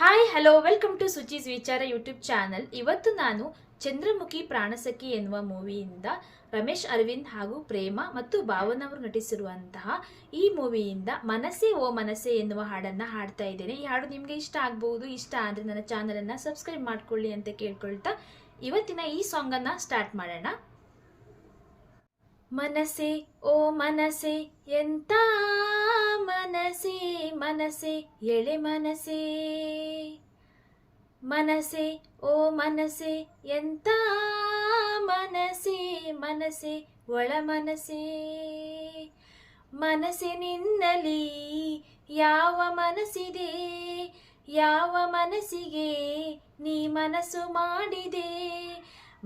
Hi hello welcome to ಸುಚೀಸ್ ವಿಚಾರ YouTube channel. ಇವತ್ತು ನಾನು ಚಂದ್ರಮುಖಿ ಪ್ರಾಣಸಖಿ ಎನ್ನುವ ಮೂವಿಯಿಂದ ರಮೇಶ್ ಅರವಿಂದ್ ಹಾಗೂ ಪ್ರೇಮ ಮತ್ತು ಭಾವನ್ ಅವರು ನಟಿಸಿರುವಂತಹ ಈ ಮೂವಿಯಿಂದ ಮನಸ್ಸೇ ಓ ಮನಸ್ಸೇ ಎನ್ನುವ ಹಾಡನ್ನ ಹಾಡ್ತಾ ಇದ್ದೇನೆ. ಈ ಹಾಡು ನಿಮಗೆ ಇಷ್ಟ ಆಗಬಹುದು. ಇಷ್ಟ ಆದರೆ ನನ್ನ ಚಾನಲನ್ನು ಸಬ್ಸ್ಕ್ರೈಬ್ ಮಾಡ್ಕೊಳ್ಳಿ ಅಂತ ಕೇಳ್ಕೊಳ್ತಾ ಇವತ್ತಿನ ಈ ಸಾಂಗ್ ಅನ್ನ ಸ್ಟಾರ್ಟ್ ಮಾಡೋಣ. ಮನಸೆ ಓ ಮನಸೆ ಎಂತ ಮನಸೆ ಮನಸೆ ಎಳೆ ಮನಸೆ, ಮನಸೆ ಓ ಮನಸೆ ಎಂತ ಮನಸೆ ಮನಸೆ ಒಳ ಮನಸೆ, ಮನಸ್ಸಿನಿಂದಲೇ ಯಾವ ಮನಸ್ಸಿದೆ, ಯಾವ ಮನಸ್ಸಿಗೆ ನೀ ಮನಸ್ಸು ಮಾಡಿದೆ,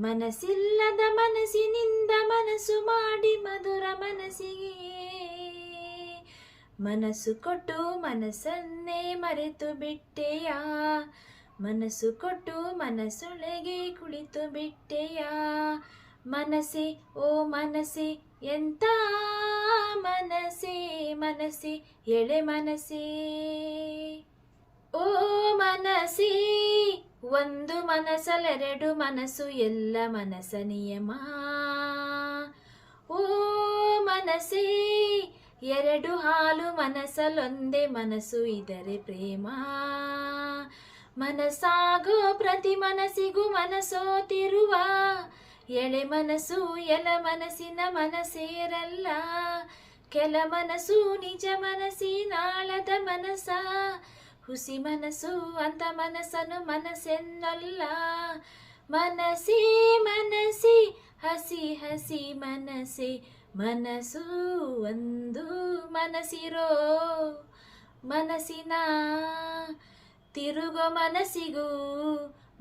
ಮನಸ್ಸಿಲ್ಲದ ಮನಸ್ಸಿನಿಂದ ಮನಸ್ಸು ಮಾಡಿ ಮಧುರ ಮನಸ್ಸಿಗೆ ಮನಸ್ಸು ಕೊಟ್ಟು ಮನಸ್ಸನ್ನೇ ಮರೆತು ಬಿಟ್ಟೆಯ, ಮನಸ್ಸು ಕೊಟ್ಟು ಮನಸ್ಸೊಳಗೆ ಕುಳಿತು ಬಿಟ್ಟೆಯ, ಮನಸ್ಸೆ ಓ ಮನಸ್ಸೆ ಎಂತ ಮನಸ್ಸೆ ಮನಸ್ಸೆ ಎಳೆ ಮನಸ್ಸೆ. ಓ ಮನಸ್ಸೇ ಒಂದು ಮನಸ್ಸಲೆರಡು ಮನಸ್ಸು ಎಲ್ಲ ಮನಸ್ಸ ನಿಯಮ, ಓ ಮನಸ್ಸೇ ಎರಡು ಹಾಲು ಮನಸ್ಸಲ್ಲೊಂದೇ ಮನಸ್ಸು ಇದರ ಪ್ರೇಮ, ಮನಸ್ಸಾಗೋ ಪ್ರತಿ ಮನಸ್ಸಿಗೂ ಮನಸ್ಸೋತಿರುವ ಎಳೆ ಮನಸ್ಸು ಎಲ ಮನಸ್ಸಿನ ಮನಸ್ಸೇರಲ್ಲ, ಕೆಲ ಮನಸ್ಸು ನಿಜ ಮನಸ್ಸಿನಾಳದ ಮನಸ್ಸ, ಹುಸಿ ಮನಸ್ಸು ಅಂತ ಮನಸ್ಸನ್ನು ಮನಸ್ಸೆನ್ನಲ್ಲ, ಮನಸ್ಸೇ ಮನಸ್ಸೇ ಹಸಿ ಹಸಿ ಮನಸ್ಸೆ ಮನಸ್ಸು ಒಂದು ಮನಸ್ಸಿರೋ ಮನಸ್ಸಿನ, ತಿರುಗೋ ಮನಸ್ಸಿಗೂ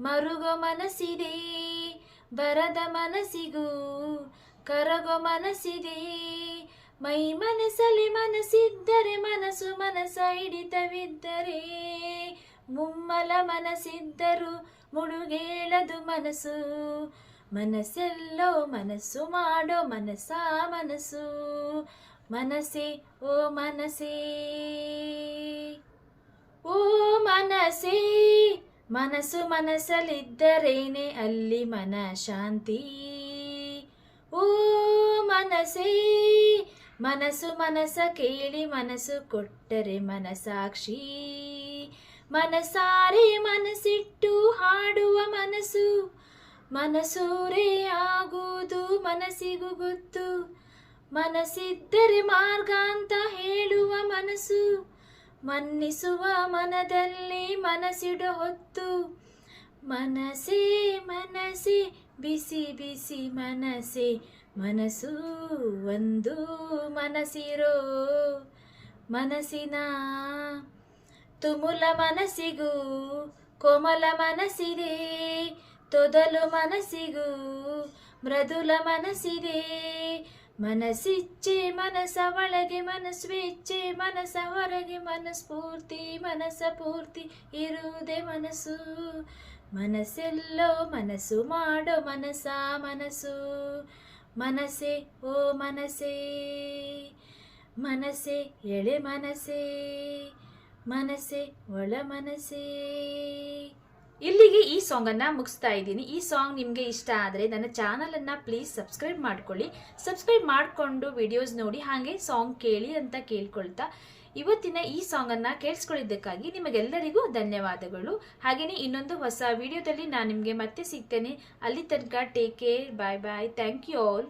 ಮರುಗೋ ಮನಸ್ಸಿದೆ, ಬರದ ಮನಸ್ಸಿಗೂ ಕರಗೋ ಮನಸ್ಸಿದೆ, ಮೈ ಮನಸ್ಸಲ್ಲಿ ಮನಸ್ಸಿದ್ದರೆ ಮನಸ್ಸು ಮನಸ್ಸ ಹಿಡಿತವಿದ್ದರೆ, ಮುಮ್ಮಲ ಮನಸ್ಸಿದ್ದರೂ ಮುಳುಗೇಳದು ಮನಸ್ಸು, ಮನಸ್ಸೆಲ್ಲೋ ಮನಸ್ಸು ಮಾಡೋ ಮನಸ್ಸ ಮನಸ್ಸು, ಮನಸ್ಸೇ ಓ ಮನಸ್ಸೇ ಓ ಮನಸ್ಸೇ, ಮನಸ್ಸು ಮನಸ್ಸಲ್ಲಿದ್ದರೇನೆ ಅಲ್ಲಿ ಮನ ಶಾಂತಿ, ಓ ಮನಸ್ಸೇ ಮನಸ್ಸು ಮನಸ್ಸ ಕೇಳಿ ಮನಸ್ಸು ಕೊಟ್ಟರೆ ಮನಸಾಕ್ಷಿ, ಮನಸಾರೆ ಮನಸ್ಸಿಟ್ಟು ಹಾಡುವ ಮನಸ್ಸು, ಮನಸೂರೇ ಆಗುವುದು ಮನಸ್ಸಿಗೂ ಗೊತ್ತು, ಮನಸ್ಸಿದ್ದರೆ ಮಾರ್ಗ ಅಂತ ಹೇಳುವ ಮನಸ್ಸು, ಮನ್ನಿಸುವ ಮನದಲ್ಲಿ ಮನಸ್ಸಿಡೋ ಹೊತ್ತು, ಮನಸ್ಸೇ ಮನಸ್ಸೇ ಬಿಸಿ ಬಿಸಿ ಮನಸ್ಸೆ ಮನಸ್ಸು ಒಂದು ಮನಸ್ಸಿರೋ ಮನಸ್ಸಿನ, ತುಮುಲ ಮನಸ್ಸಿಗೂ ಕೋಮಲ ಮನಸ್ಸಿದೆ, ತೊದಲು ಮನಸ್ಸಿಗೂ ಮೃದುಲ ಮನಸ್ಸಿದೆ, ಮನಸ್ಸಿಚ್ಛೆ ಮನಸ್ಸ ಒಳಗೆ ಮನಸ್ವೇಚ್ಛೆ ಮನಸ್ಸ ಹೊರಗೆ ಮನಸ್ಫೂರ್ತಿ ಮನಸ್ಸ ಪೂರ್ತಿ ಇರುವುದೇ ಮನಸ್ಸು, ಮನಸ್ಸೆಲ್ಲೋ ಮನಸ್ಸು ಮಾಡೋ ಮನಸ್ಸ ಮನಸ್ಸು, ಮನಸ್ಸೇ ಓ ಮನಸ್ಸೇ ಮನಸ್ಸೇ ಎಳೆ ಮನಸ್ಸೇ ಮನಸ್ಸೇ ಒಳ ಮನಸ್ಸೇ. ಇಲ್ಲಿಗೆ ಈ ಸಾಂಗನ್ನು ಮುಗಿಸ್ತಾ ಇದ್ದೀನಿ. ಈ ಸಾಂಗ್ ನಿಮಗೆ ಇಷ್ಟ ಆದರೆ ನನ್ನ ಚಾನಲನ್ನು ಪ್ಲೀಸ್ ಸಬ್ಸ್ಕ್ರೈಬ್ ಮಾಡ್ಕೊಳ್ಳಿ. ಸಬ್ಸ್ಕ್ರೈಬ್ ಮಾಡಿಕೊಂಡು ವಿಡಿಯೋಸ್ ನೋಡಿ ಹಾಗೆ ಸಾಂಗ್ ಕೇಳಿ ಅಂತ ಕೇಳ್ಕೊಳ್ತಾ ಇವತ್ತಿನ ಈ ಸಾಂಗನ್ನು ಕೇಳಿಸ್ಕೊಳ್ಳಿದ್ದಕ್ಕಾಗಿ ನಿಮಗೆಲ್ಲರಿಗೂ ಧನ್ಯವಾದಗಳು. ಹಾಗೆಯೇ ಇನ್ನೊಂದು ಹೊಸ ವಿಡಿಯೋದಲ್ಲಿ ನಾನು ನಿಮಗೆ ಮತ್ತೆ ಸಿಗ್ತೇನೆ. ಅಲ್ಲಿ ತನಕ take care, bye bye, thank you all.